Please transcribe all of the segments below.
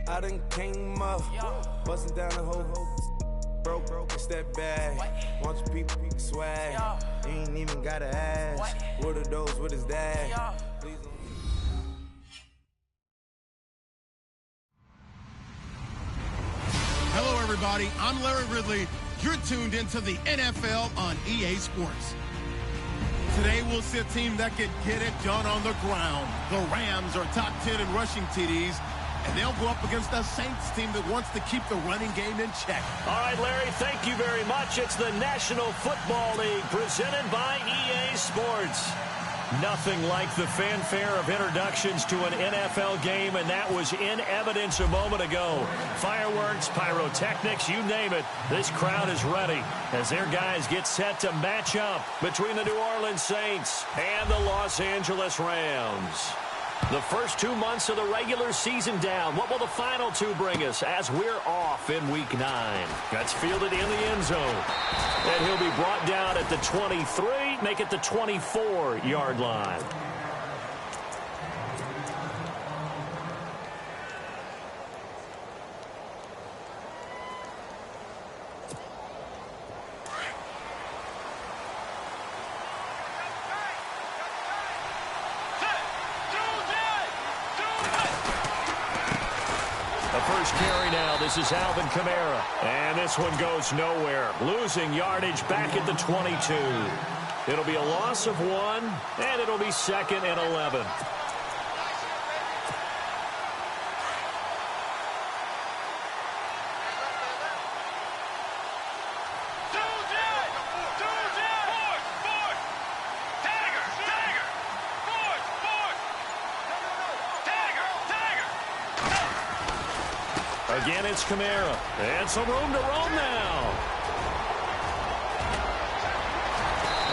I done came up, busting down the whole broke, it's that bad. Want your people swag, you ain't even gotta ask. What are those, what is that? Please don't. Hello, everybody. I'm Larry Ridley. You're tuned into the NFL on EA Sports. Today, we'll see a team that can get it done on the ground. The Rams are top 10 in rushing TDs, and they'll go up against a Saints team that wants to keep the running game in check. All right, Larry, thank you very much. It's the National Football League presented by EA Sports. Nothing like the fanfare of introductions to an NFL game, and that was in evidence a moment ago. Fireworks, pyrotechnics, you name it. This crowd is ready as their guys get set to match up between the New Orleans Saints and the Los Angeles Rams. The first 2 months of the regular season down. What will the final two bring us as we're off in Week 9? That's fielded in the end zone. And he'll be brought down at the 23, make it the 24-yard line. First carry now. This is Alvin Kamara. And this one goes nowhere. Losing yardage back at the 22. It'll be a loss of 1, and it'll be 2nd and 11. Again, it's Kamara. And some room to roam now.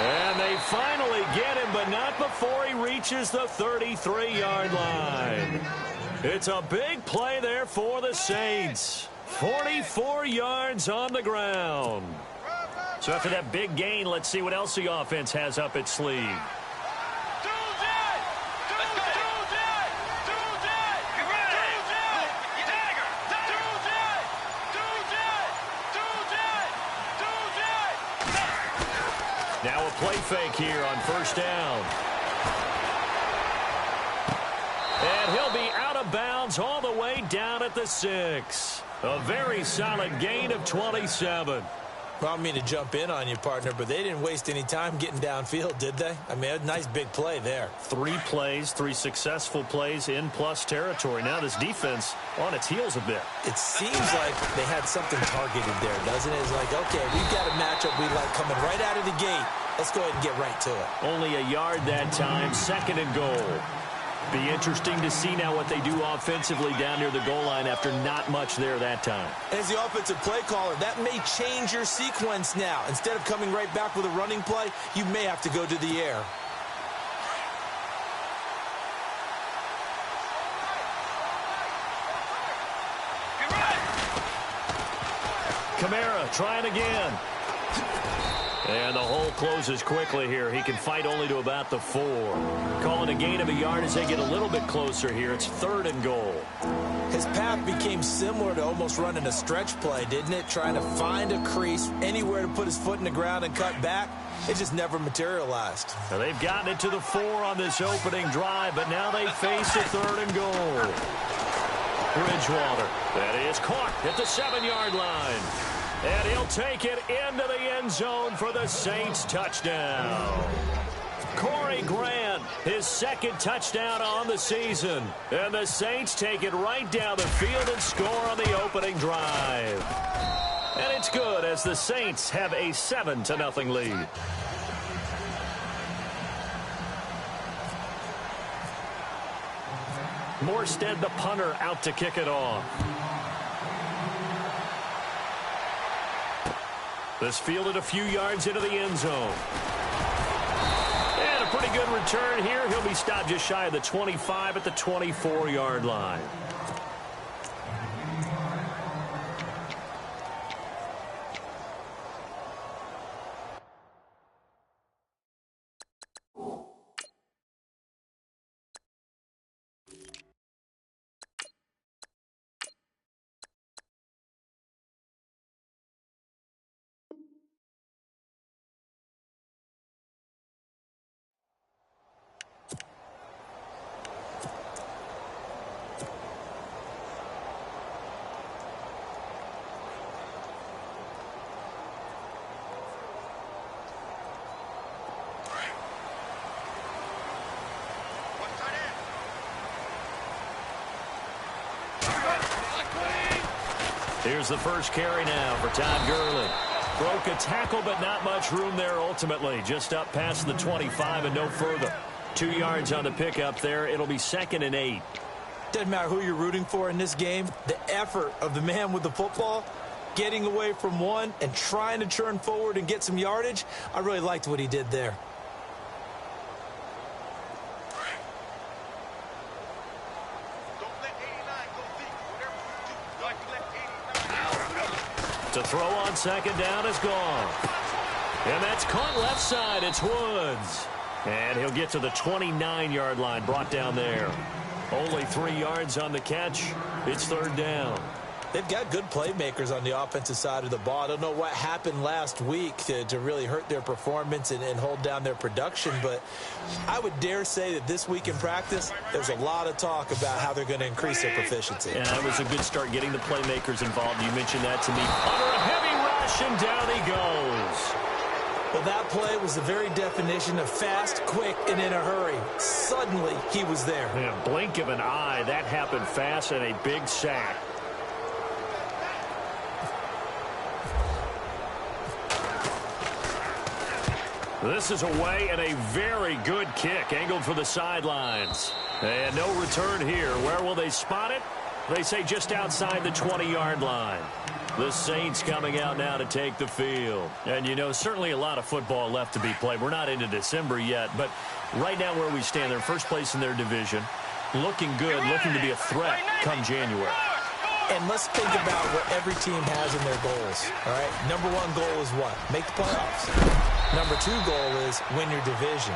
And they finally get him, but not before he reaches the 33-yard line. It's a big play there for the Saints. 44 yards on the ground. So after that big gain, let's see what else the offense has up its sleeve. Now a play fake here on first down. And he'll be out of bounds all the way down at the 6. A very solid gain of 27. Well, I don't mean to jump in on you, partner, but they didn't waste any time getting downfield, did they? I mean, a nice big play there. 3 plays, 3 successful plays in plus territory. Now this defense on its heels a bit. It seems like they had something targeted there, doesn't it? It's like, okay, we've got a matchup we like coming right out of the gate. Let's go ahead and get right to it. Only a yard that time, 2nd and goal. Be interesting to see now what they do offensively down near the goal line after not much there that time. As the offensive play caller, that may change your sequence now. Instead of coming right back with a running play, you may have to go to the air. Kamara trying again. And the hole closes quickly here. He can fight only to about the 4. Calling a gain of a yard as they get a little bit closer here. It's 3rd and goal. His path became similar to almost running a stretch play, didn't it? Trying to find a crease, anywhere to put his foot in the ground and cut back. It just never materialized. Now they've gotten it to the 4 on this opening drive, but now they face a 3rd and goal. Bridgewater. That is caught at the 7-yard line. And he'll take it into the end zone for the Saints touchdown. Corey Grant, his 2nd touchdown on the season. And the Saints take it right down the field and score on the opening drive. And it's good as the Saints have a 7-0 lead. Morstead, the punter, out to kick it off. This fielded a few yards into the end zone. And a pretty good return here. He'll be stopped just shy of the 25 at the 24-yard line. Here's the first carry now for Todd Gurley. Broke a tackle, but not much room there ultimately. Just up past the 25 and no further. 2 yards on the pickup there. It'll be 2nd and 8. Doesn't matter who you're rooting for in this game. The effort of the man with the football, getting away from one and trying to turn forward and get some yardage, I really liked what he did there. To throw on 2nd down is gone. And that's caught left side. It's Woods. And he'll get to the 29-yard line, brought down there. Only 3 yards on the catch. It's 3rd down. They've got good playmakers on the offensive side of the ball. I don't know what happened last week to really hurt their performance and hold down their production, but I would dare say that this week in practice, there's a lot of talk about how they're going to increase their proficiency. And it was a good start getting the playmakers involved. You mentioned that to me. Under a heavy rush, and down he goes. Well, that play was the very definition of fast, quick, and in a hurry. Suddenly, he was there. In a blink of an eye, that happened fast, and a big sack. This is away, and a very good kick angled for the sidelines. And no return here. Where will they spot it? They say just outside the 20-yard line. The Saints coming out now to take the field. And, you know, certainly a lot of football left to be played. We're not into December yet, but right now where we stand, they're first place in their division. Looking good, looking to be a threat come January. And let's think about what every team has in their goals, all right? Number 1 goal is what? Make the playoffs. Number 2 goal is win your division.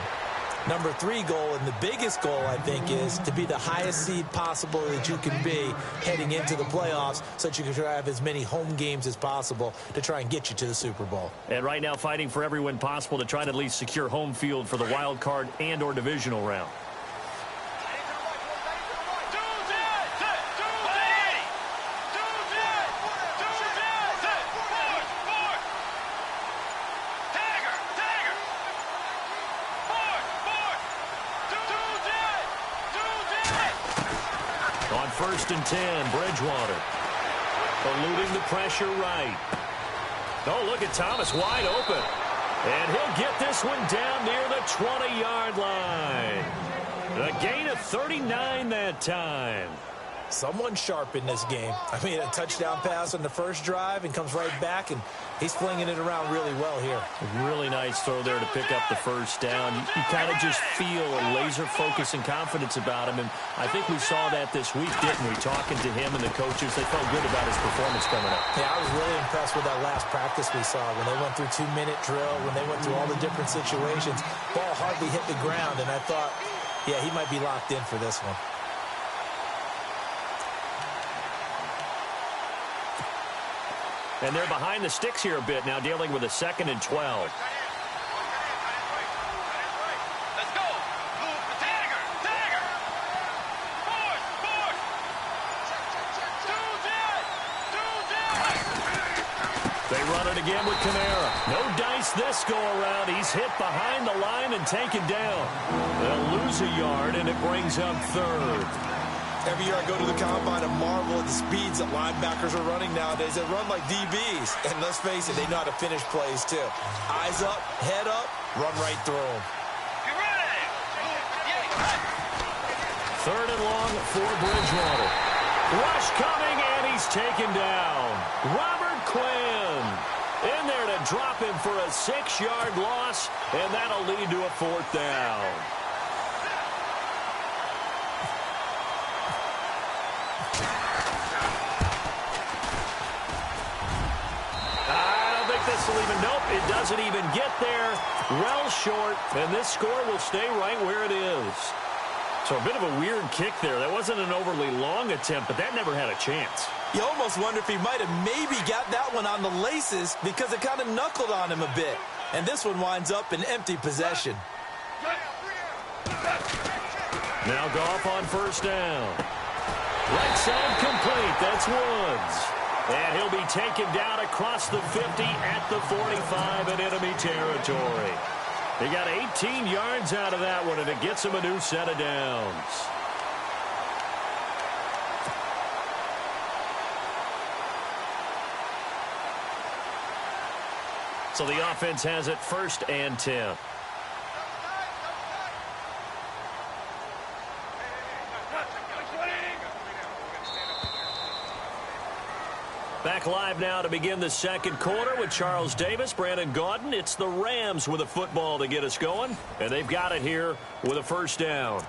Number 3 goal, and the biggest goal, I think, is to be the highest seed possible that you can be heading into the playoffs so that you can try to have as many home games as possible to try and get you to the Super Bowl. And right now fighting for every win possible to try to at least secure home field for the wild card and or divisional round. On 1st and 10, Bridgewater. Eluding the pressure right. Oh, look at Thomas wide open. And he'll get this one down near the 20-yard line. A gain of 39 that time. Someone sharp in this game. I mean, a touchdown pass on the first drive and comes right back, and he's flinging it around really well here. Really nice throw there to pick up the first down. You kind of just feel a laser focus and confidence about him, and I think we saw that this week, didn't we? Talking to him and the coaches, they felt good about his performance coming up. Yeah, I was really impressed with that last practice we saw when they went through 2-minute drill, when they went through all the different situations. Ball hardly hit the ground, and I thought, yeah, he might be locked in for this one. And they're behind the sticks here a bit now, dealing with a 2nd and 12. They run it again with Kamara. No dice this go around. He's hit behind the line and taken down. They'll lose a yard, and it brings up 3rd. Every year I go to the combine and marvel at the speeds that linebackers are running nowadays. They run like DBs. And let's face it, they know how to finish plays too. Eyes up, head up, run right through them. 3rd and long for Bridgewater. Rush coming, and he's taken down. Robert Quinn in there to drop him for a 6-yard loss, and that'll lead to a 4th down. Nope, it doesn't even get there. Well short, and this score will stay right where it is. So a bit of a weird kick there. That wasn't an overly long attempt, but that never had a chance. You almost wonder if he might have maybe got that one on the laces because it kind of knuckled on him a bit. And this one winds up in empty possession. Now Goff on 1st down. Right side complete. That's Woods. And he'll be taken down across the 50 at the 45 in enemy territory. He got 18 yards out of that one, and it gets him a new set of downs. So the offense has it 1st and 10. Back live now to begin the second quarter with Charles Davis, Brandon Gaudin. It's the Rams with a football to get us going, and they've got it here with a 1st down.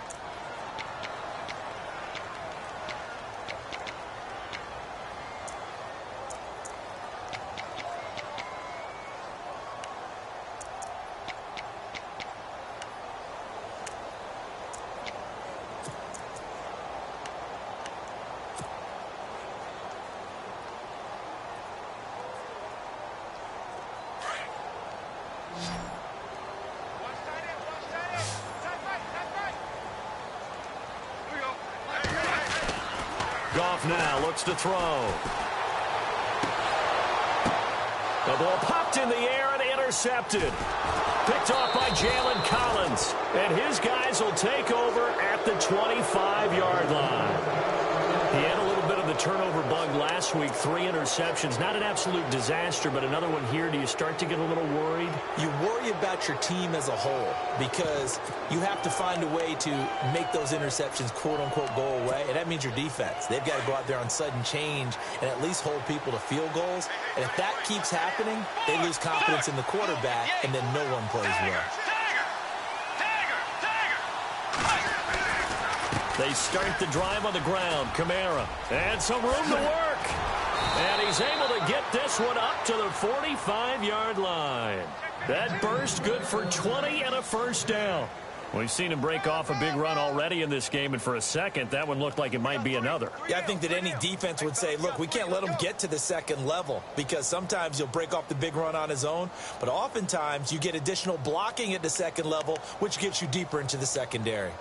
Goff now looks to throw. The ball popped in the air and intercepted. Picked off by Jalen Collins. And his guys will take over at the 25-yard line. He had a little bit of the turnover bug last week. 3 interceptions. Not an absolute disaster, but another one here. Do you start to get a little worried? You worry about your team as a whole because you have to find a way to make those interceptions, quote-unquote, go away. And that means your defense. They've got to go out there on sudden change and at least hold people to field goals. And if that keeps happening, they lose confidence in the quarterback, and then no one plays well. They start the drive on the ground. Kamara. And some room to work. And he's able to get this one up to the 45-yard line. That burst good for 20 and a 1st down. We've seen him break off a big run already in this game, and for a second, that one looked like it might be another. Yeah, I think that any defense would say, look, we can't let him get to the second level because sometimes he'll break off the big run on his own, but oftentimes you get additional blocking at the second level, which gets you deeper into the secondary.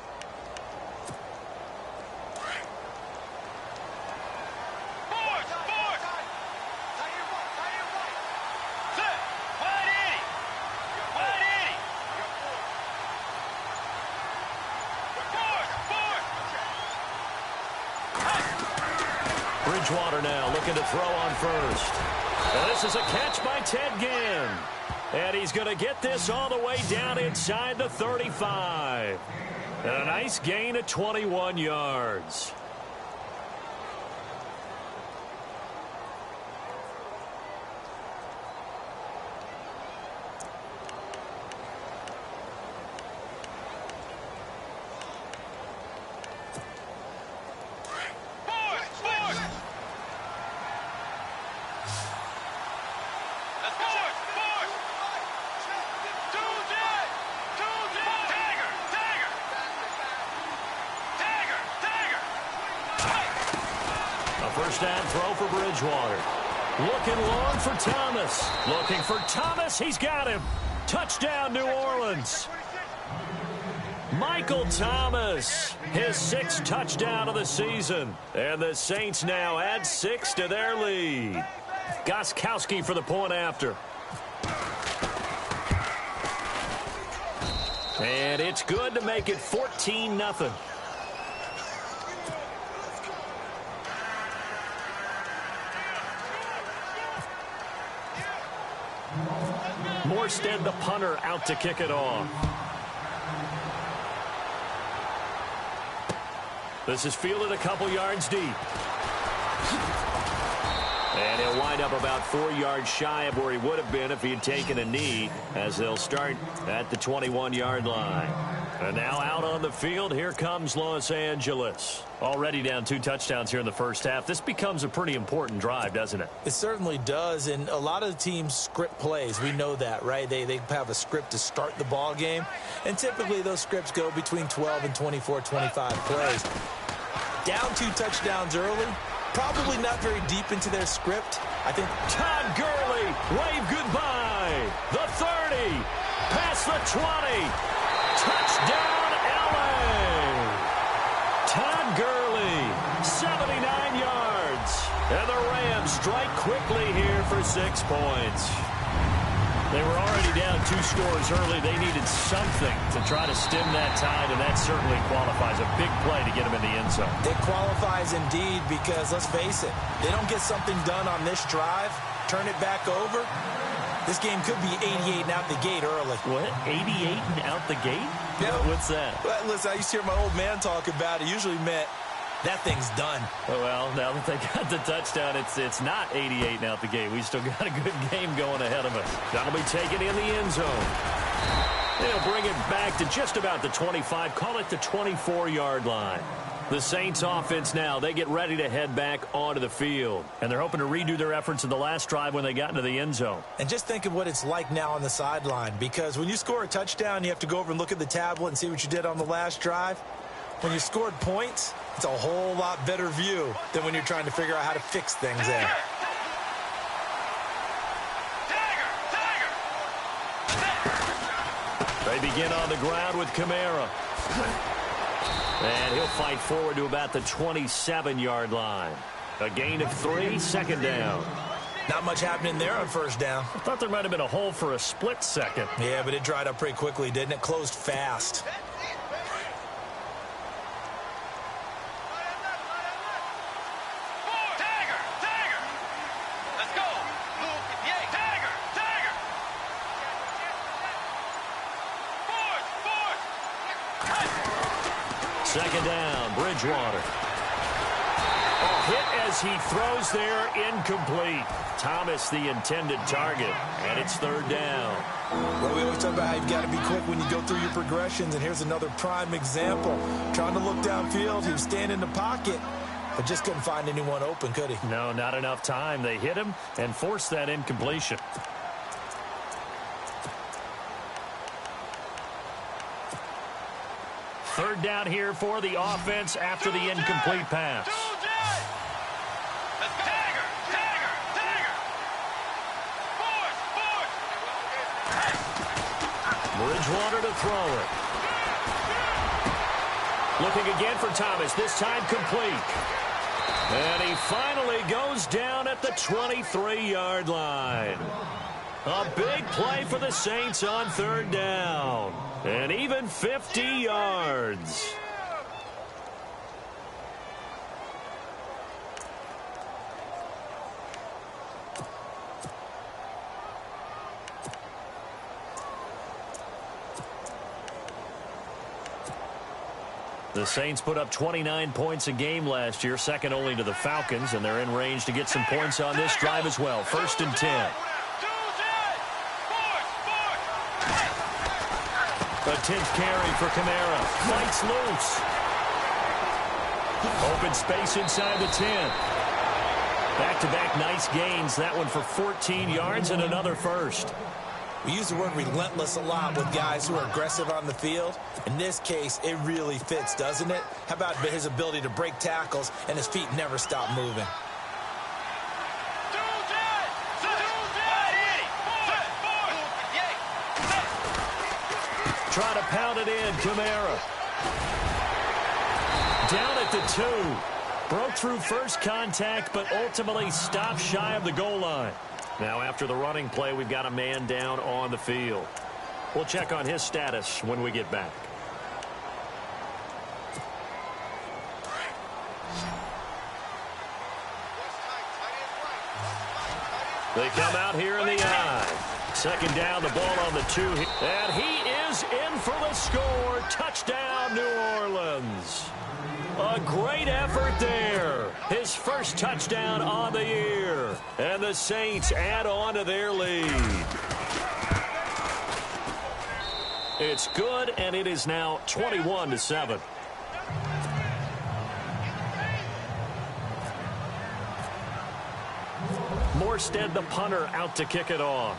Bridgewater now looking to throw on 1st. And this is a catch by Ted Ginn. And he's going to get this all the way down inside the 35. And a nice gain of 21 yards. First down throw for Bridgewater. Looking long for Thomas. Looking for Thomas. He's got him. Touchdown, New Orleans. Michael Thomas, his 6th touchdown of the season. And the Saints now add 6 to their lead. Gostkowski for the point after. And it's good to make it 14-0. Morstead, the punter, out to kick it off. This is fielded a couple yards deep. And he'll wind up about 4 yards shy of where he would have been if he had taken a knee, as they'll start at the 21-yard line. And now out on the field, here comes Los Angeles. Already down 2 touchdowns here in the first half. This becomes a pretty important drive, doesn't it? It certainly does, and a lot of the teams script plays. We know that, right? They have a script to start the ball game, and typically those scripts go between 12 and 24, 25 plays. Down 2 touchdowns early, probably not very deep into their script. I think Todd Gurley, wave goodbye. The 30, past the 20. Touchdown, L.A. Todd Gurley, 79 yards. And the Rams strike quickly here for 6 points. They were already down 2 scores early. They needed something to try to stem that tide, and that certainly qualifies. A big play to get them in the end zone. It qualifies indeed because, let's face it, they don't get something done on this drive, turn it back over, This game could be 88 and out the gate early. What? 88 and out the gate? Yeah. What's that? Well, listen, I used to hear my old man talk about it. Usually meant that thing's done. Well, now that they got the touchdown, it's not 88 and out the gate. We still got a good game going ahead of us. That'll be taken in the end zone. They'll bring it back to just about the 25. Call it the 24-yard line. The Saints offense now, they get ready to head back onto the field. And they're hoping to redo their efforts in the last drive when they got into the end zone. And just think of what it's like now on the sideline. Because when you score a touchdown, you have to go over and look at the tablet and see what you did on the last drive. When you scored points, it's a whole lot better view than when you're trying to figure out how to fix things there. They begin on the ground with Kamara. And he'll fight forward to about the 27-yard line. A gain of 3, second down. Not much happening there on first down. I thought there might have been a hole for a split second. Yeah, but it dried up pretty quickly, didn't it? Closed fast. Second down, Bridgewater. A hit as he throws there, incomplete. Thomas the intended target, and it's third down. Well, we always talk about how you've got to be quick when you go through your progressions, and here's another prime example. Trying to look downfield, he was standing in the pocket, but just couldn't find anyone open, could he? No, not enough time. They hit him and forced that incompletion. Third down here for the offense after the incomplete pass. Bridgewater to throw it. Looking again for Thomas, this time complete. And he finally goes down at the 23-yard line. A big play for the Saints on third down. And even 50 yards. The Saints put up 29 points a game last year, second only to the Falcons, and they're in range to get some points on this drive as well. First and 10. A 10th carry for Kamara. Fights loose. Open space inside the 10. Back-to-back nice gains. That one for 14 yards and another first. We use the word relentless a lot with guys who are aggressive on the field. In this case, it really fits, doesn't it? How about his ability to break tackles and his feet never stop moving? Trying to pound it in, Kamara. Down at the 2. Broke through first contact, but ultimately stopped shy of the goal line. Now after the running play, we've got a man down on the field. We'll check on his status when we get back. They come out here in the eye. Second down, the ball on the 2. And he is in for the score. Touchdown, New Orleans. A great effort there. His first touchdown on the year. And the Saints add on to their lead. It's good, and it is now 21-7. Morstead, the punter, out to kick it off.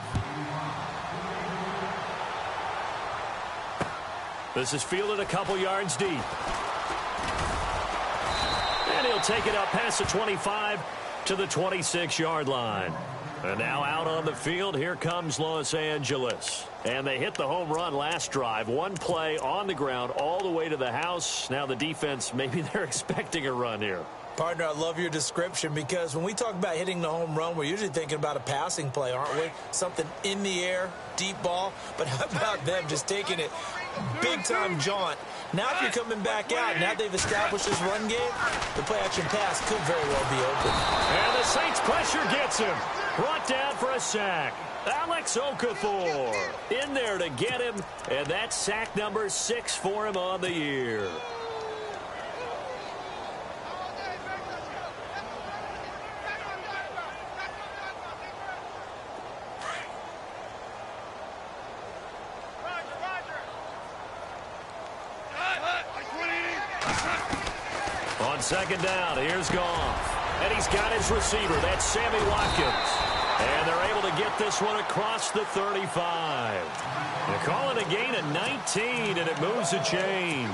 This is fielded a couple yards deep. And he'll take it up past the 25 to the 26-yard line. And now out on the field, here comes Los Angeles. And they hit the home run last drive. One play on the ground all the way to the house. Now the defense, maybe they're expecting a run here. Partner, I love your description because when we talk about hitting the home run, we're usually thinking about a passing play, aren't we? Something in the air, deep ball. But how about them just taking it big-time jaunt? Now if you're coming back out, now they've established this run game, the play-action pass could very well be open. And the Saints pressure gets him. Brought down for a sack. Alex Okafor in there to get him, and that's sack number 6 for him on the year. On second down, here's Goff. And he's got his receiver. That's Sammy Watkins. And they're able to get this one across the 35. They call it a gain of 19, and it moves the chains.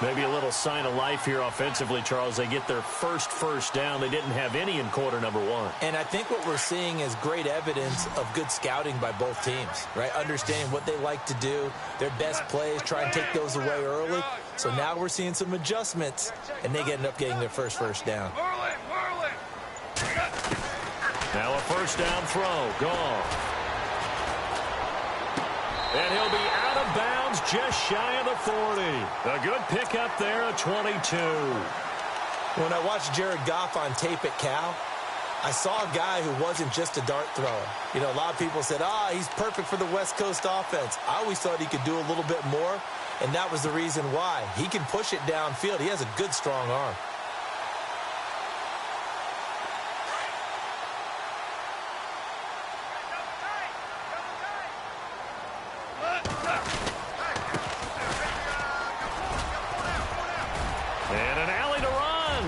Maybe a little sign of life here offensively, Charles. They get their first down. They didn't have any in quarter number 1. And I think what we're seeing is great evidence of good scouting by both teams, right? Understanding what they like to do, their best plays, try and take those away early. So now we're seeing some adjustments, and they end up getting their first down. Now a first down throw. Goff. And he'll be out of bounds just shy of the 40. A good pickup there, a 22. When I watched Jared Goff on tape at Cal, I saw a guy who wasn't just a dart thrower. You know, a lot of people said, he's perfect for the West Coast offense. I always thought he could do a little bit more, and that was the reason why. He can push it downfield. He has a good, strong arm. And an alley to run.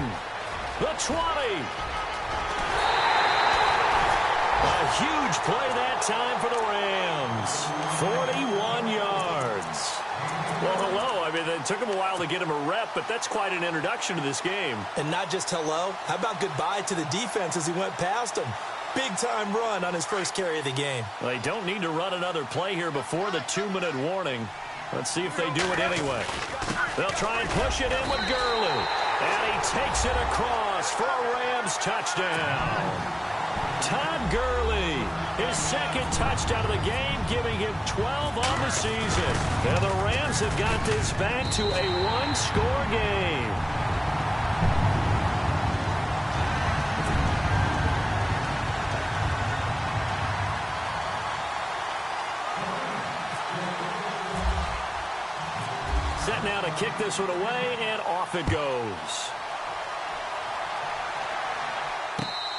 The 20. A huge play that time for the Rams. 41 yards. Well, hello. I mean, it took him a while to get him a rep, but that's quite an introduction to this game. And not just hello. How about goodbye to the defense as he went past him? Big-time run on his first carry of the game. They don't need to run another play here before the 2-minute warning. Let's see if they do it anyway. They'll try and push it in with Gurley. And he takes it across for a Rams touchdown. Todd Gurley, his second touchdown of the game, giving him 12 on the season. And the Rams have got this back to a one-score game. Set now to kick this one away, and off it goes.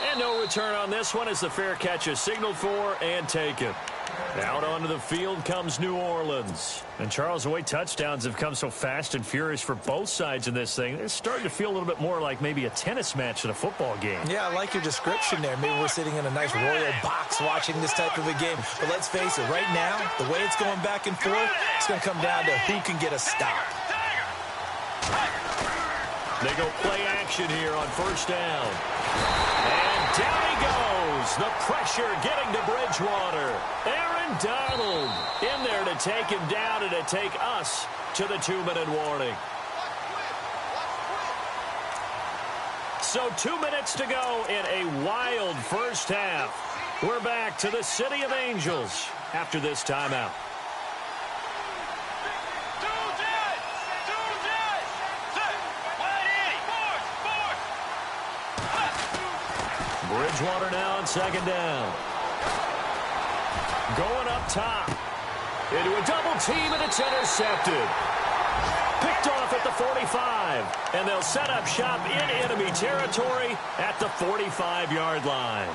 And no return on this one as the fair catch is signaled for and taken. Out onto the field comes New Orleans. And Charles, the way touchdowns have come so fast and furious for both sides in this thing, it's starting to feel a little bit more like maybe a tennis match than a football game. Yeah, I like your description there. Maybe we're sitting in a nice royal box watching this type of a game. But let's face it, right now, the way it's going back and forth, it's going to come down to who can get a stop. They go play action here on first down. And down he goes. The pressure getting to Bridgewater. Aaron Donald in there to take him down and to take us to the 2-minute warning. So 2 minutes to go in a wild first half. We're back to the City of Angels after this timeout. Bridgewater now on second down. Going up top. Into a double team, and it's intercepted. Picked off at the 45. And they'll set up shop in enemy territory at the 45-yard line.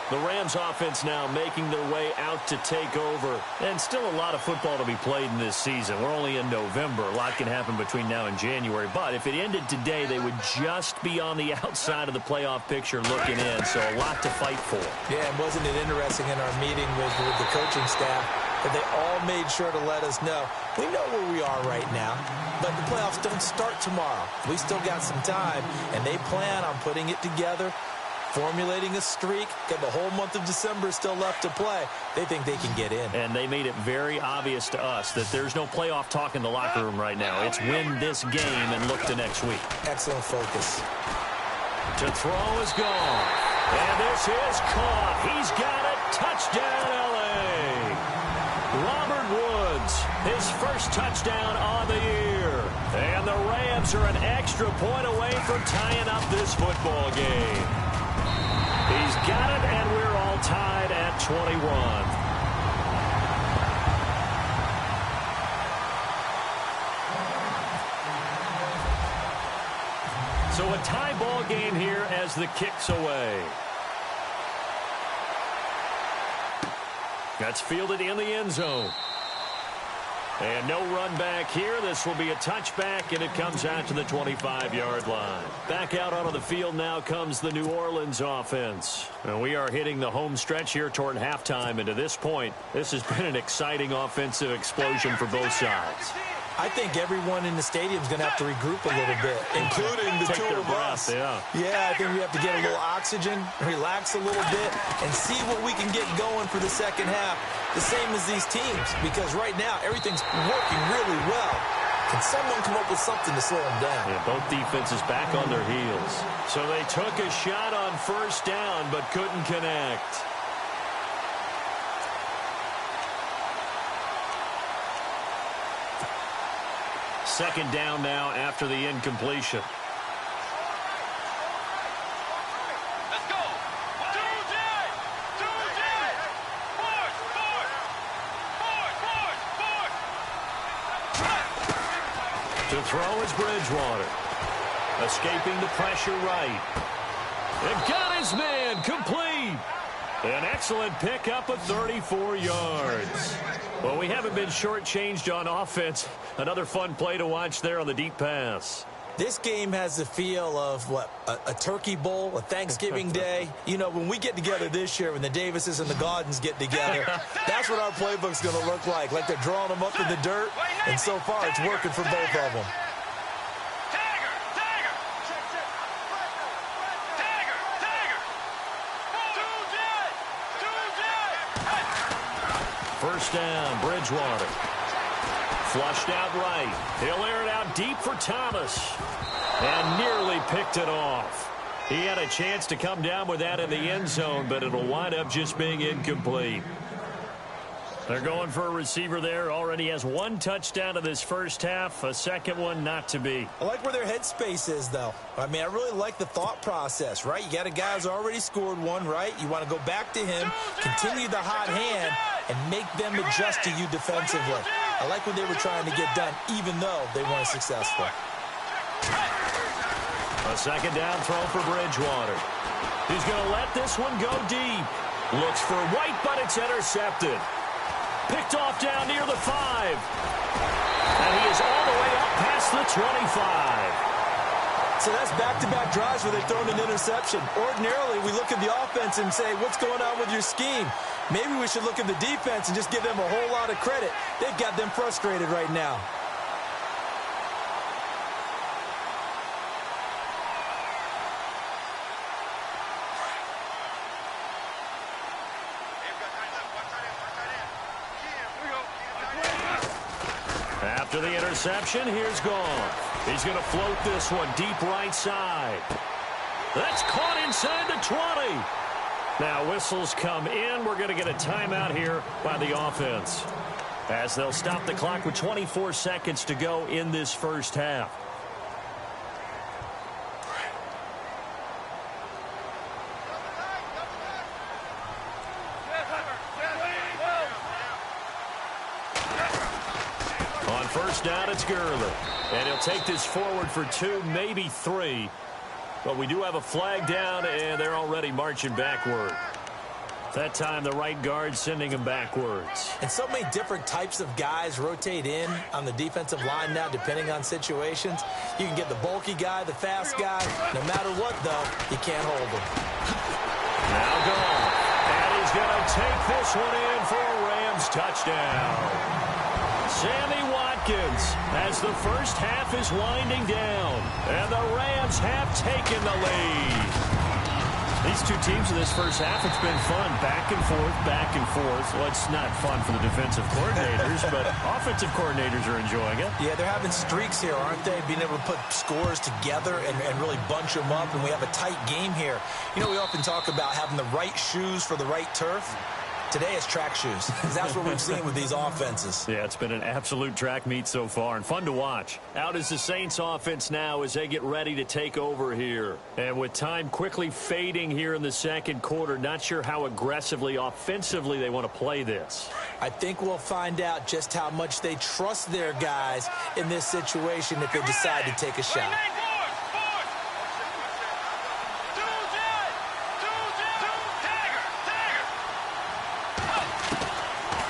The Rams offense now making their way out to take over. And still a lot of football to be played in this season. We're only in November. A lot can happen between now and January. But if it ended today, they would just be on the outside of the playoff picture looking in. So a lot to fight for. Yeah, and wasn't it interesting in our meeting with the coaching staff that they all made sure to let us know, we know where we are right now, but the playoffs don't start tomorrow. We still got some time, and they plan on putting it together, formulating a streak. Got the whole month of December still left to play. They think they can get in. And they made it very obvious to us that there's no playoff talk in the locker room right now. It's win this game and look to next week. Excellent focus. To throw is gone. And this is caught. He's got it. Touchdown, L.A. Robert Woods, his first touchdown on the year. And the Rams are an extra point away from tying up this football game. He's got it, and we're all 21. So a tie ball game here as the kick's away. That's fielded in the end zone. And no run back here. This will be a touchback, and it comes out to the 25-yard line. Back out onto the field now comes the New Orleans offense. And we are hitting the home stretch here toward halftime, and to this point, this has been an exciting offensive explosion for both sides. I think everyone in the stadium is going to have to regroup a little bit, including the two of us. Yeah, I think we have to get a little oxygen, relax a little bit, and see what we can get going for the second half, the same as these teams, because right now everything's working really well. Can someone come up with something to slow them down? Yeah, both defenses back on their heels. So they took a shot on first down but couldn't connect. Second down now after the incompletion. Let's go. To throw is Bridgewater. Escaping the pressure right. And got his man complete. An excellent pickup of 34 yards. Well, we haven't been shortchanged on offense. Another fun play to watch there on the deep pass. This game has the feel of, what, a turkey bowl, a Thanksgiving day. You know, when we get together this year, when the Davises and the Gaudens get together, that's what our playbook's going to look like they're drawing them up in the dirt. And so far, it's working for both of them. First down, Bridgewater. Flushed out right. He'll air it out deep for Thomas. And nearly picked it off. He had a chance to come down with that in the end zone, but it'll wind up just being incomplete. They're going for a receiver there. Already has one touchdown in this first half. A second one not to be. I like where their headspace is, though. I mean, I really like the thought process, right? You got a guy who's already scored one, right? You want to go back to him, continue the hot hand, and make them adjust to you defensively. I like what they were trying to get done, even though they weren't successful. A second down throw for Bridgewater. He's going to let this one go deep. Looks for White, but it's intercepted. Picked off down near the 5. And he is all the way up past the 25. So that's back-to-back drives where they've thrown an interception. Ordinarily, we look at the offense and say, what's going on with your scheme? Maybe we should look at the defense and just give them a whole lot of credit. They've got them frustrated right now. After the interception, here's Goff. He's going to float this one deep right side. That's caught inside the 20. Now whistles come in. We're going to get a timeout here by the offense, as they'll stop the clock with 24 seconds to go in this first half. On first down, it's Gurley. And he'll take this forward for 2, maybe 3. But we do have a flag down, and they're already marching backward. That time, the right guard sending him backwards. And so many different types of guys rotate in on the defensive line now, depending on situations. You can get the bulky guy, the fast guy. No matter what, though, you can't hold him. Now Goff. And he's going to take this one in for a Rams touchdown. Sammy Watkins, as the first half is winding down, and the Rams have taken the lead. These two teams in this first half, it's been fun. Back and forth, back and forth. Well, it's not fun for the defensive coordinators, but offensive coordinators are enjoying it. Yeah, they're having streaks here, aren't they? Being able to put scores together and really bunch them up, and we have a tight game here. You know, we often talk about having the right shoes for the right turf. Today it's track shoes, because that's what we've seen with these offenses. Yeah, it's been an absolute track meet so far and fun to watch. Out is the Saints offense now as they get ready to take over here. And with time quickly fading here in the second quarter, not sure how aggressively, offensively they want to play this. I think we'll find out just how much they trust their guys in this situation if they decide to take a shot.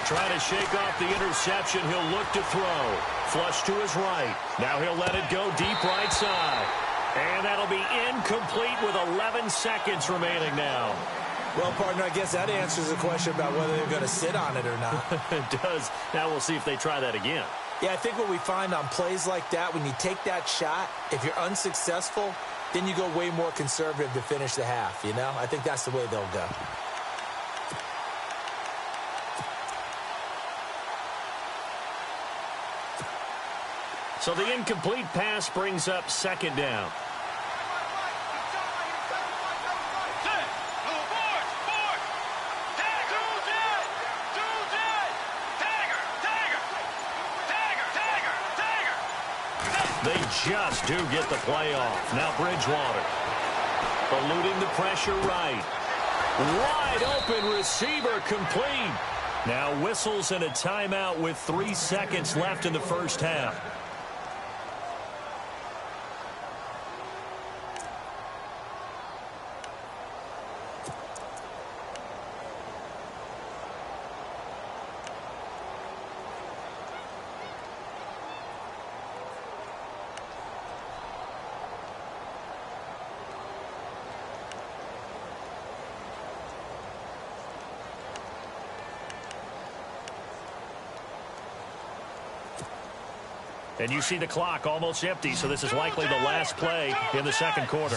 Trying to shake off the interception. He'll look to throw. Flush to his right. Now he'll let it go deep right side. And that'll be incomplete with 11 seconds remaining now. Well, partner, I guess that answers the question about whether they're going to sit on it or not. It does. Now we'll see if they try that again. Yeah, I think what we find on plays like that, when you take that shot, if you're unsuccessful, then you go way more conservative to finish the half, you know? I think that's the way they'll go. So the incomplete pass brings up second down. They just do get the play off. Now Bridgewater. Eluding the pressure right. Wide open receiver complete. Now whistles and a timeout with 3 seconds left in the first half. And you see the clock almost empty, so this is likely the last play in the second quarter.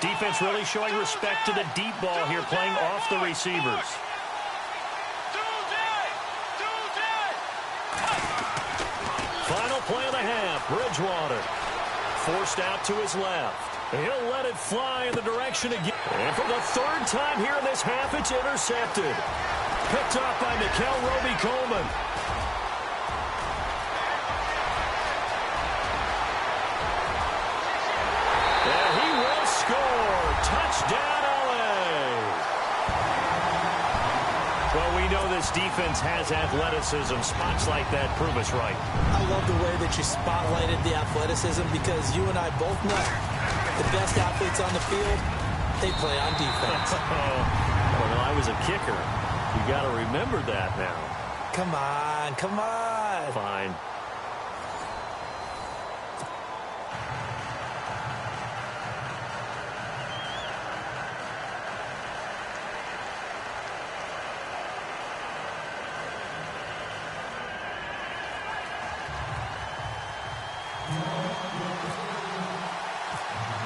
Defense really showing respect to the deep ball here, playing off the receivers. Final play of the half, Bridgewater. Forced out to his left. He'll let it fly in the direction again. And for the third time here in this half, it's intercepted. Picked off by Mikel Roby-Coleman. And he will score. Touchdown, LA. Well, we know this defense has athleticism. Spots like that prove us right. I love the way that you spotlighted the athleticism, because you and I both know the best athletes on the field, they play on defense. Well, I was a kicker. You got to remember that now. Come on, come on. Fine.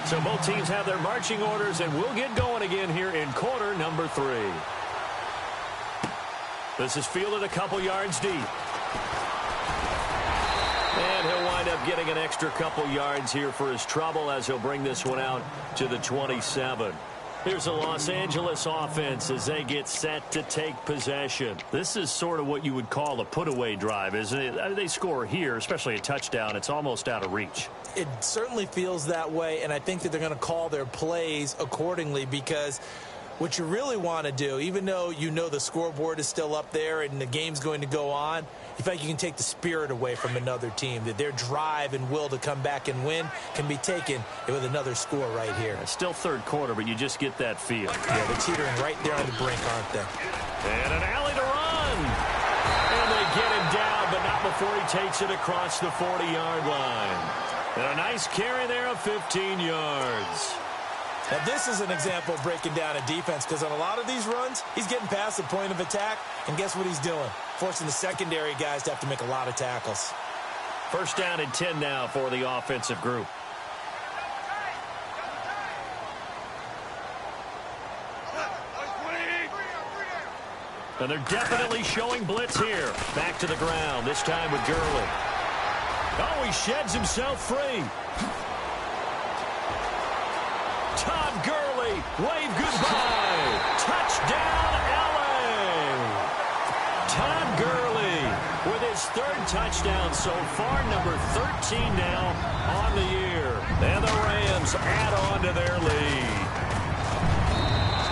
So both teams have their marching orders, and we'll get going again here in quarter number 3. This is fielded a couple yards deep. And he'll wind up getting an extra couple yards here for his trouble as he'll bring this one out to the 27. Here's the Los Angeles offense as they get set to take possession. This is sort of what you would call a put-away drive, isn't it? I mean, they score here, especially a touchdown. It's almost out of reach. It certainly feels that way, and I think that they're going to call their plays accordingly, because what you really want to do, even though you know the scoreboard is still up there and the game's going to go on, you feel like you can take the spirit away from another team, that their drive and will to come back and win can be taken with another score right here. It's still third quarter, but you just get that feel. Yeah, they're teetering right there on the brink, aren't they? And an alley to run. And they get him down, but not before he takes it across the 40-yard line. And a nice carry there of 15 yards. Now, this is an example of breaking down a defense, because on a lot of these runs, he's getting past the point of attack, and guess what he's doing? Forcing the secondary guys to have to make a lot of tackles. First down and 10 now for the offensive group. And they're definitely showing blitz here. Back to the ground, this time with Gurley. Oh, he sheds himself free. Todd Gurley, wave goodbye. Touchdown, L.A. Todd Gurley with his third touchdown so far, number 13 now on the year. And the Rams add on to their lead.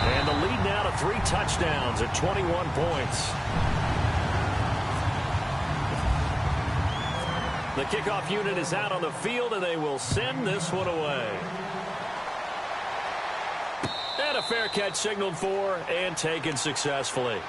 And the lead now to 3 touchdowns at 21 points. The kickoff unit is out on the field, and they will send this one away. And a fair catch signaled for and taken successfully.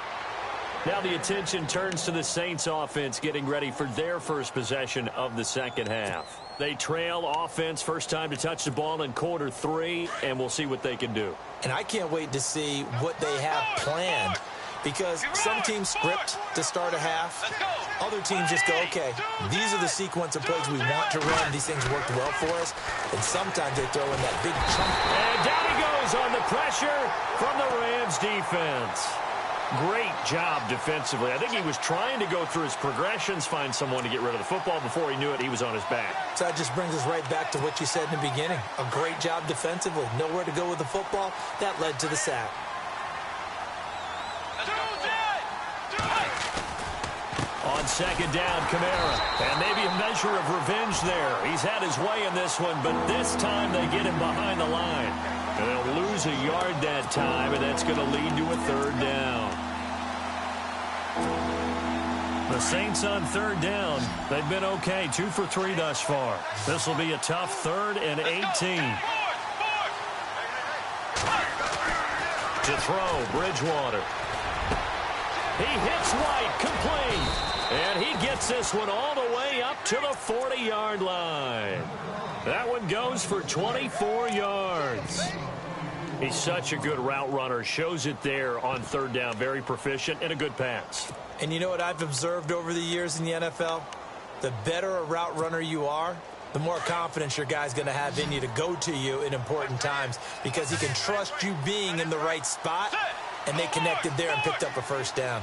Now the attention turns to the Saints offense getting ready for their first possession of the second half. They trail offense first time to touch the ball in quarter 3, and we'll see what they can do. And I can't wait to see what they have planned, because some teams script to start a half. Other teams just go, okay, these are the sequence of plays we want to run. These things worked well for us. And sometimes they throw in that big chunk. And down he goes on the pressure from the Rams defense. Great job defensively. I think he was trying to go through his progressions, find someone to get rid of the football. Before he knew it, he was on his back. So that just brings us right back to what you said in the beginning. A great job defensively. Nowhere to go with the football. That led to the sack. On second down, Kamara. And maybe a measure of revenge there. He's had his way in this one, but this time they get him behind the line. And they'll lose a yard that time, and that's going to lead to a third down. The Saints on third down. They've been okay, 2 for 3 thus far. This will be a tough 3rd and 18. To throw, Bridgewater. He hits White, complete. And he gets this one all the way up to the 40-yard line. That one goes for 24 yards. He's such a good route runner. Shows it there on third down. Very proficient and a good pass. And you know what I've observed over the years in the NFL? The better a route runner you are, the more confidence your guy's going to have in you to go to you in important times, because he can trust you being in the right spot, and they connected there and picked up a first down.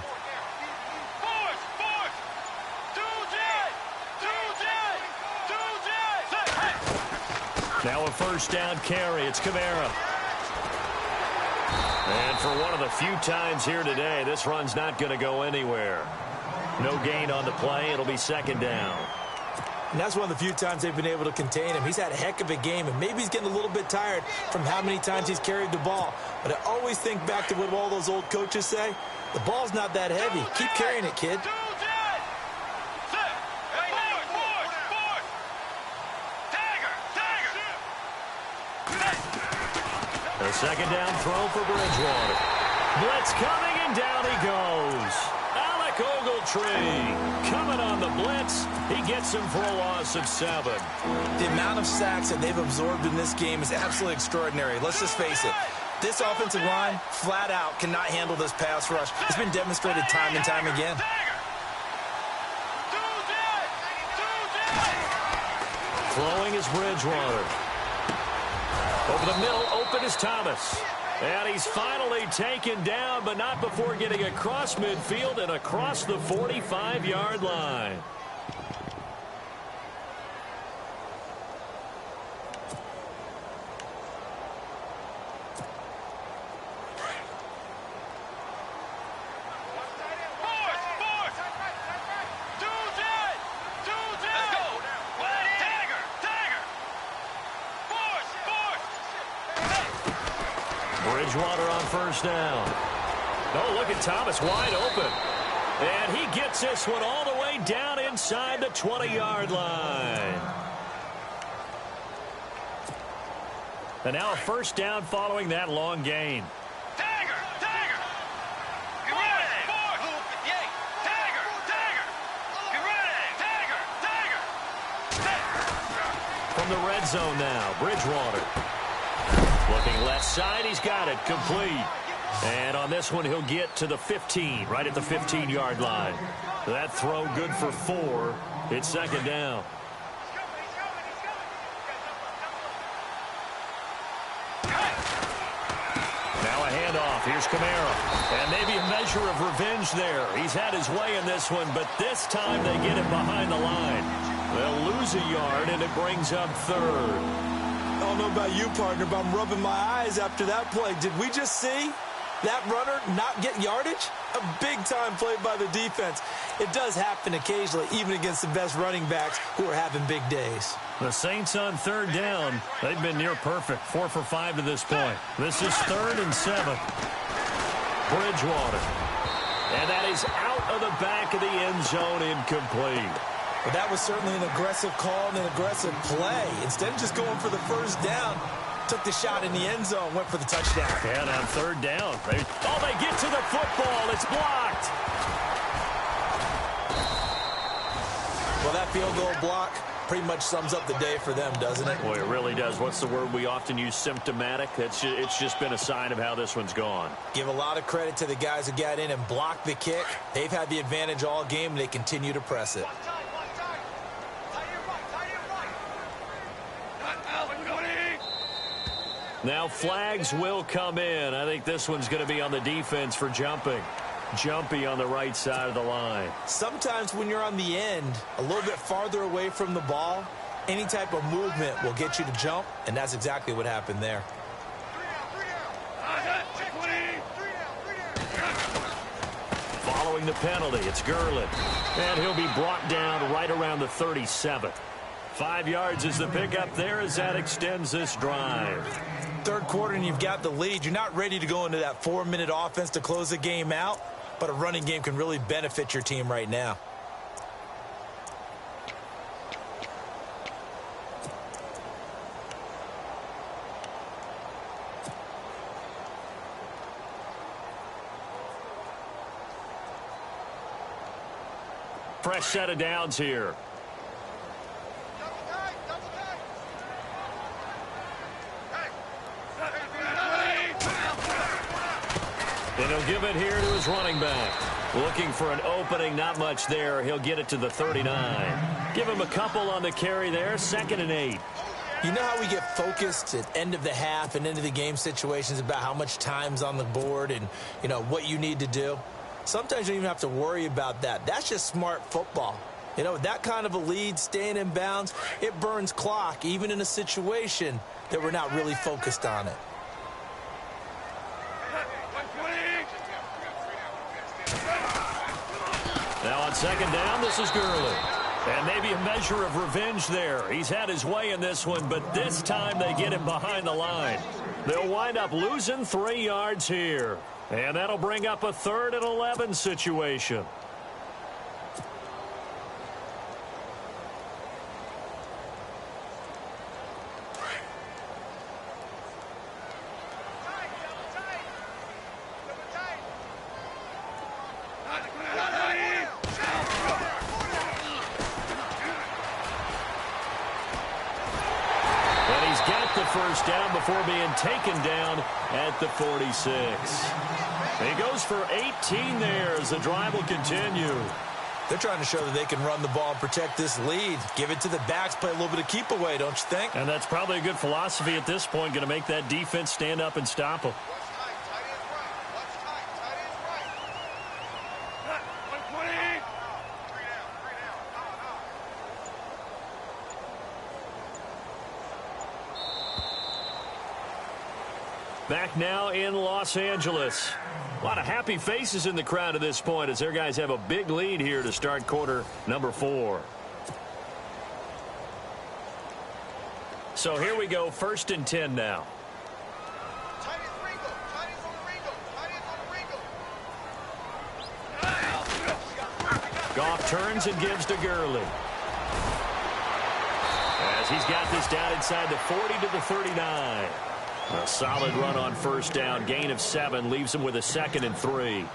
Now a first down carry. It's Kamara. And for one of the few times here today, this run's not going to go anywhere. No gain on the play. It'll be second down. And that's one of the few times they've been able to contain him. He's had a heck of a game, and maybe he's getting a little bit tired from how many times he's carried the ball. But I always think back to what all those old coaches say. The ball's not that heavy. Keep carrying it, kid. A second down throw for Bridgewater. Blitz coming, and down he goes. Alec Ogletree coming on the blitz. He gets him for a loss of 7. The amount of sacks that they've absorbed in this game is absolutely extraordinary. Let's just face it. This offensive line, flat out, cannot handle this pass rush. It's been demonstrated time and time again. Throwing is Bridgewater. Over the middle, open is Thomas. And he's finally taken down, but not before getting across midfield and across the 45-yard line. Bridgewater on first down. Oh, look at Thomas wide open. And he gets this one all the way down inside the 20-yard line. And now a first down following that long gain. From the red zone now, Bridgewater. Looking left side, he's got it, complete. And on this one, he'll get to the 15, right at the 15-yard line. That throw good for 4. It's second down. Now a handoff. Here's Kamara. And maybe a measure of revenge there. He's had his way in this one, but this time they get him behind the line. They'll lose a yard, and it brings up 3rd. Oh, know about you, partner, but I'm rubbing my eyes after that play. Did we just see that runner not get yardage? A big-time play by the defense. It does happen occasionally, even against the best running backs who are having big days. The Saints on third down. They've been near perfect. 4 for 5 to this point. This is 3rd and 7. Bridgewater. And that is out of the back of the end zone, incomplete. But that was certainly an aggressive call and an aggressive play. Instead of just going for the first down, took the shot in the end zone, went for the touchdown. And on third down, they get to the football. It's blocked. Well, that field goal block pretty much sums up the day for them, doesn't it? Boy, it really does. What's the word we often use? Symptomatic. It's just been a sign of how this one's gone. Give a lot of credit to the guys who got in and blocked the kick. They've had the advantage all game, and they continue to press it. Now flags will come in. I think this one's going to be on the defense for jumping. Jumpy on the right side of the line. Sometimes when you're on the end, a little bit farther away from the ball, any type of movement will get you to jump, and that's exactly what happened there. Following the penalty, it's Gurley. And he'll be brought down right around the 37. 5 yards is the pickup there as that extends this drive. Third quarter and you've got the lead. You're not ready to go into that 4-minute offense to close the game out, but a running game can really benefit your team right now. Fresh set of downs here. And he'll give it here to his running back. Looking for an opening, not much there. He'll get it to the 39. Give him a couple on the carry there, 2nd and 8. You know how we get focused at end of the half and into the game situations about how much time's on the board and, you know, what you need to do? Sometimes you don't even have to worry about that. That's just smart football. You know, that kind of a lead, staying in bounds, it burns clock, even in a situation that we're not really focused on it. Now on 2nd down, this is Gurley. And maybe a measure of revenge there. He's had his way in this one, but this time they get him behind the line. They'll wind up losing 3 yards here. And that'll bring up a 3rd and 11 situation. First down before being taken down at the 46. He goes for 18 there as the drive will continue. They're trying to show that they can run the ball and protect this lead. Give it to the backs, play a little bit of keep away, don't you think? And that's probably a good philosophy at this point, going to make that defense stand up and stop them. Back now in Los Angeles. A lot of happy faces in the crowd at this point as their guys have a big lead here to start quarter number 4. So here we go, 1st and 10 now. Goff turns and gives to Gurley. As he's got this down inside the 40 to the 39. A solid run on first down. Gain of 7 leaves him with a 2nd and 3.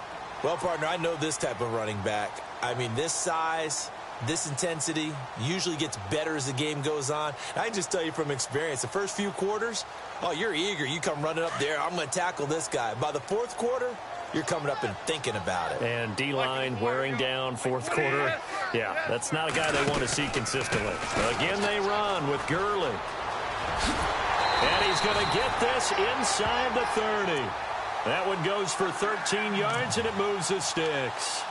Well, partner, I know this type of running back. I mean, this size, this intensity usually gets better as the game goes on. I can just tell you from experience, the first few quarters, oh, you're eager. You come running up there. I'm going to tackle this guy. By the 4th quarter, you're coming up and thinking about it. And D-line wearing down 4th quarter. Yeah, that's not a guy they want to see consistently. Again, they run with Gurley. And he's going to get this inside the 30. That one goes for 13 yards, and it moves the sticks.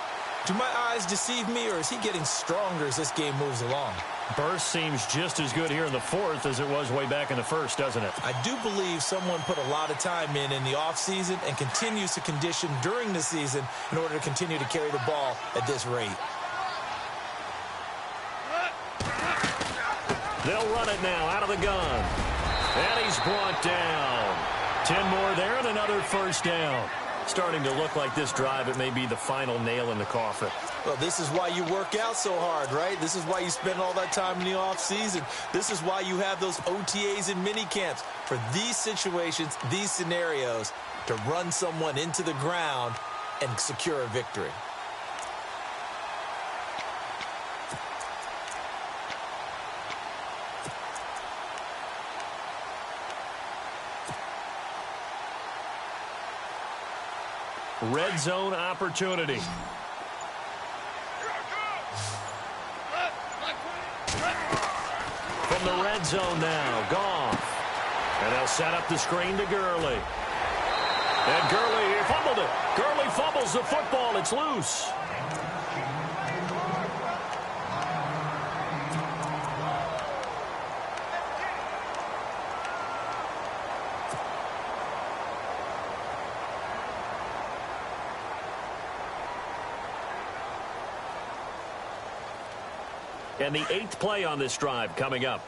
Do my eyes deceive me, or is he getting stronger as this game moves along? Burst seems just as good here in the fourth as it was way back in the first, doesn't it? I do believe someone put a lot of time in the offseason and continues to condition during the season in order to continue to carry the ball at this rate. They'll run it now out of the gun. And he's brought down. 10 more there and another first down. Starting to look like this drive, it may be the final nail in the coffin. Well, this is why you work out so hard, right? This is why you spend all that time in the offseason. This is why you have those OTAs and mini camps for these situations, these scenarios, to run someone into the ground and secure a victory. Red zone opportunity. From the red zone now, Goff. And they'll set up the screen to Gurley. And Gurley fumbled it. Gurley fumbles the football. It's loose. And the 8th play on this drive coming up.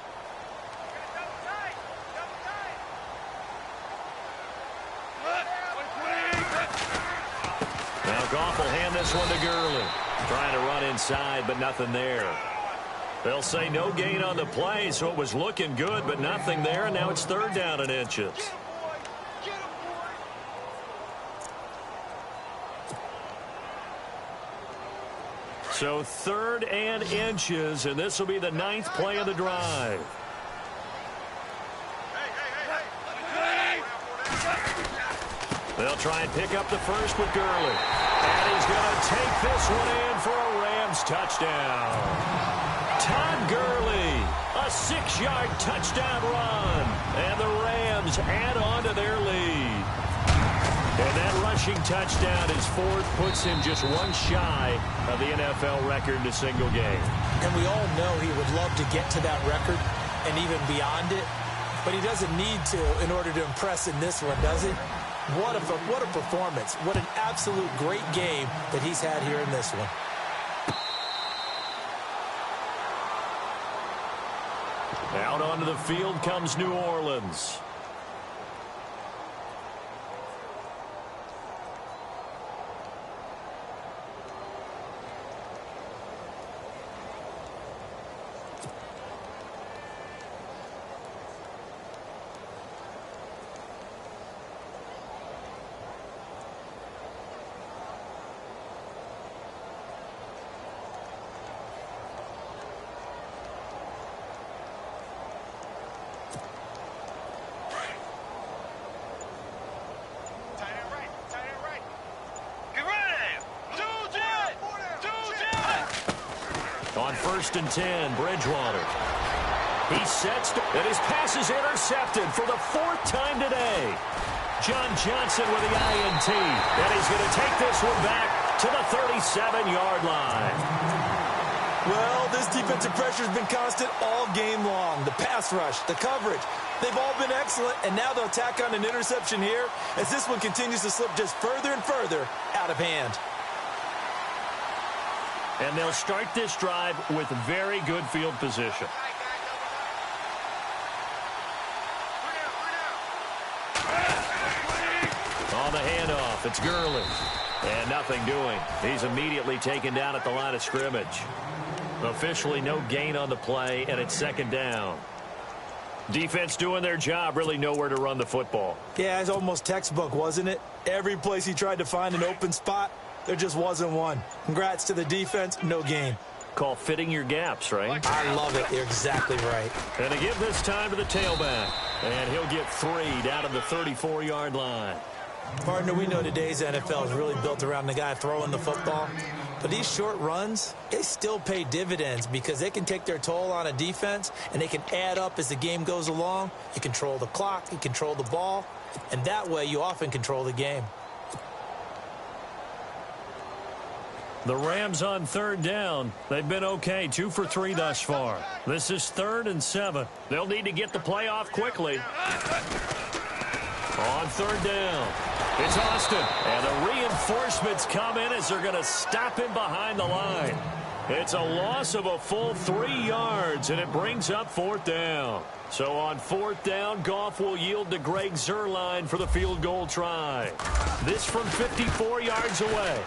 Now Goff will hand this one to Gurley. Trying to run inside, but nothing there. They'll say no gain on the play, so it was looking good, but nothing there, and now it's 3rd down and inches. So 3rd and inches, and this will be the 9th play of the drive. They'll try and pick up the first with Gurley. And he's going to take this one in for a Rams touchdown. Todd Gurley, a 6-yard touchdown run. And the Rams add on to their lead. And that rushing touchdown, his 4th, puts him just one shy of the NFL record in a single game. And we all know he would love to get to that record and even beyond it, but he doesn't need to in order to impress in this one, does he? What a performance. What an absolute great game that he's had here in this one. Out onto the field comes New Orleans. On 1st and 10, Bridgewater. He sets, and his pass is intercepted for the 4th time today. John Johnson with the INT, and he's going to take this one back to the 37-yard line. Well, this defensive pressure has been constant all game long. The pass rush, the coverage, they've all been excellent, and now they'll tack on an interception here as this one continues to slip just further and further out of hand. And they'll start this drive with very good field position. On the handoff, it's Gurley. And nothing doing. He's immediately taken down at the line of scrimmage. Officially no gain on the play, and it's 2nd down. Defense doing their job, really nowhere to run the football. Yeah, it's almost textbook, wasn't it? Every place he tried to find an open spot, there just wasn't one. Congrats to the defense, no gain. Call fitting your gaps, right? I love it. You're exactly right. And to give this time to the tailback. And he'll get 3 down to the 34-yard line. Partner, we know today's NFL is really built around the guy throwing the football. But these short runs, they still pay dividends because they can take their toll on a defense, and they can add up as the game goes along. You control the clock, you control the ball, and that way you often control the game. The Rams on third down. They've been okay, 2 for 3 thus far. This is 3rd and 7. They'll need to get the play off quickly. On third down, it's Austin. And the reinforcements come in as they're going to stop him behind the line. It's a loss of a full 3 yards, and it brings up 4th down. So on 4th down, Goff will yield to Greg Zuerlein for the field goal try. This from 54 yards away.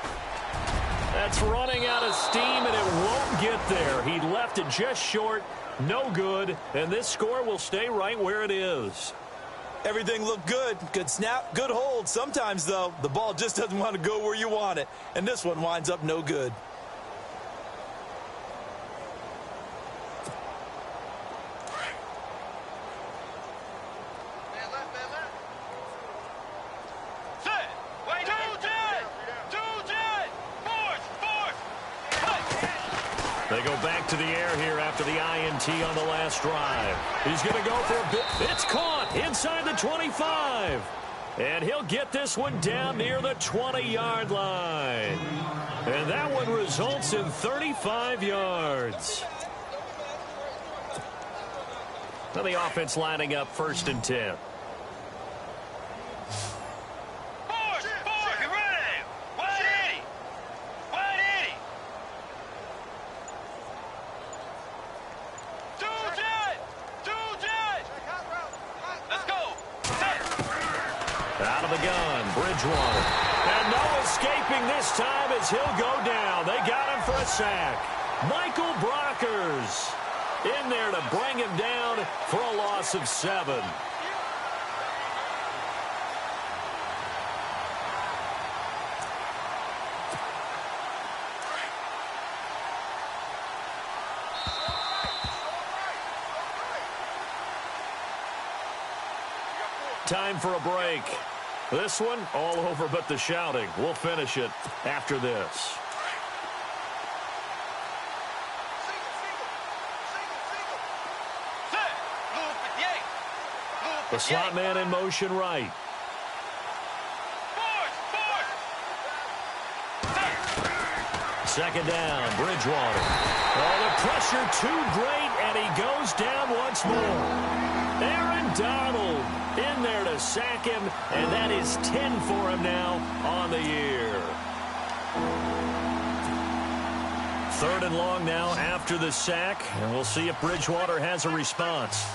That's running out of steam, and it won't get there. He left it just short, no good, and this score will stay right where it is. Everything looked good. Good snap, good hold. Sometimes, though, the ball just doesn't want to go where you want it, and this one winds up no good. They go back to the air here after the INT on the last drive. He's going to go for a bit. It's caught inside the 25. And he'll get this one down near the 20-yard line. And that one results in 35 yards. Now the offense lining up 1st and 10. Out of the gun, Bridgewater. And no escaping this time as he'll go down. They got him for a sack. Michael Brockers in there to bring him down for a loss of 7. Time for a break. This one, all over but the shouting. We'll finish it after this. The slot man in motion right. Second down, Bridgewater. Oh, the pressure too great, and he goes down once more. Aaron Donald in there to sack him, and that is 10 for him now on the year. 3rd and long now after the sack, and we'll see if Bridgewater has a response.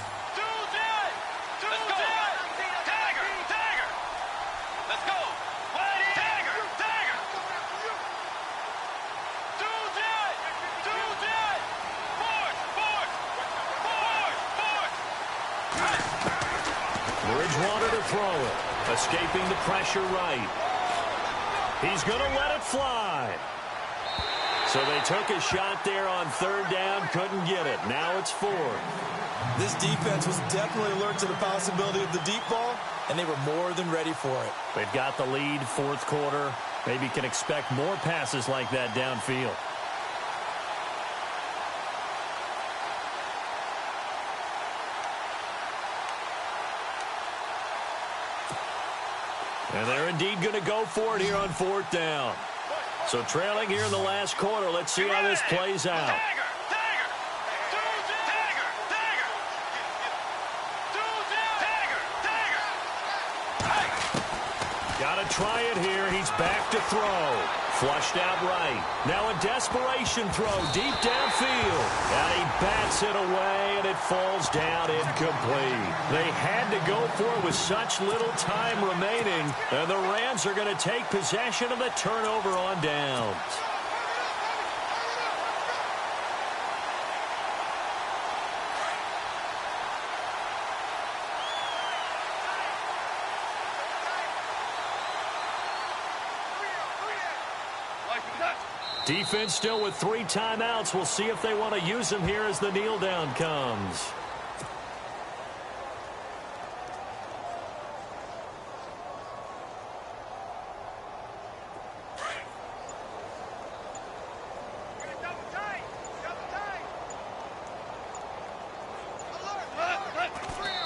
Bridgewater to throw it. Escaping the pressure right. He's going to let it fly. So they took a shot there on 3rd down, couldn't get it. Now it's 4th. This defense was definitely alert to the possibility of the deep ball, and they were more than ready for it. They've got the lead, 4th quarter. Maybe can expect more passes like that downfield. And they're indeed going to go for it here on 4th down. So trailing here in the last quarter, let's see how this plays out. Got to try it here. He's back to throw. Flushed out right. Now a desperation throw deep downfield. And he bats it away, and it falls down incomplete. They had to go for it with such little time remaining. And the Rams are going to take possession of the turnover on downs. Defense still with 3 timeouts. We'll see if they want to use them here as the kneel down comes.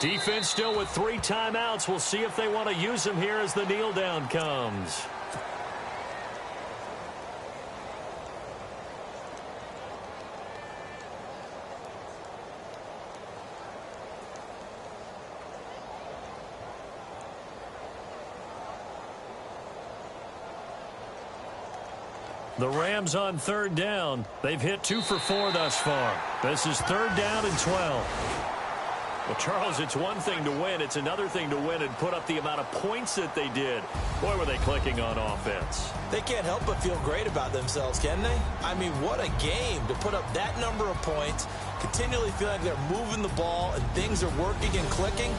Defense still with 3 timeouts. We'll see if they want to use them here as the kneel down comes. The Rams on third down. They've hit 2 for 4 thus far. This is third down and 12. Well, Charles, it's one thing to win. It's another thing to win and put up the amount of points that they did. Boy, were they clicking on offense. They can't help but feel great about themselves, can they? I mean, what a game to put up that number of points, continually feel like they're moving the ball and things are working and clicking.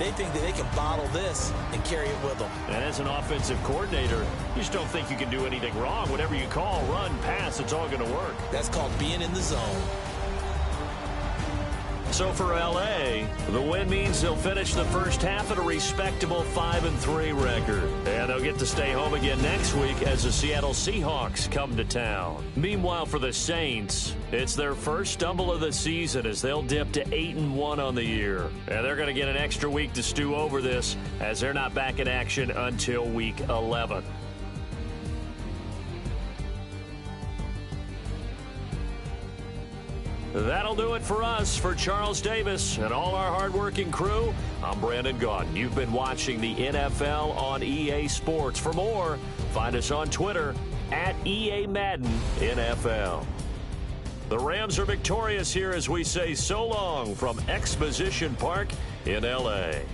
They think that they can bottle this and carry it with them. And as an offensive coordinator, you just don't think you can do anything wrong. Whatever you call, run, pass, it's all going to work. That's called being in the zone. So for L.A., the win means they'll finish the first half at a respectable 5-3 record. And they'll get to stay home again next week as the Seattle Seahawks come to town. Meanwhile, for the Saints, it's their first stumble of the season as they'll dip to 8-1 on the year. And they're going to get an extra week to stew over this as they're not back in action until week 11. That'll do it for us. For Charles Davis and all our hardworking crew, I'm Brandon Gaudin. You've been watching the NFL on EA Sports. For more, find us on Twitter at EA Madden NFL. The Rams are victorious here as we say so long from Exposition Park in L.A.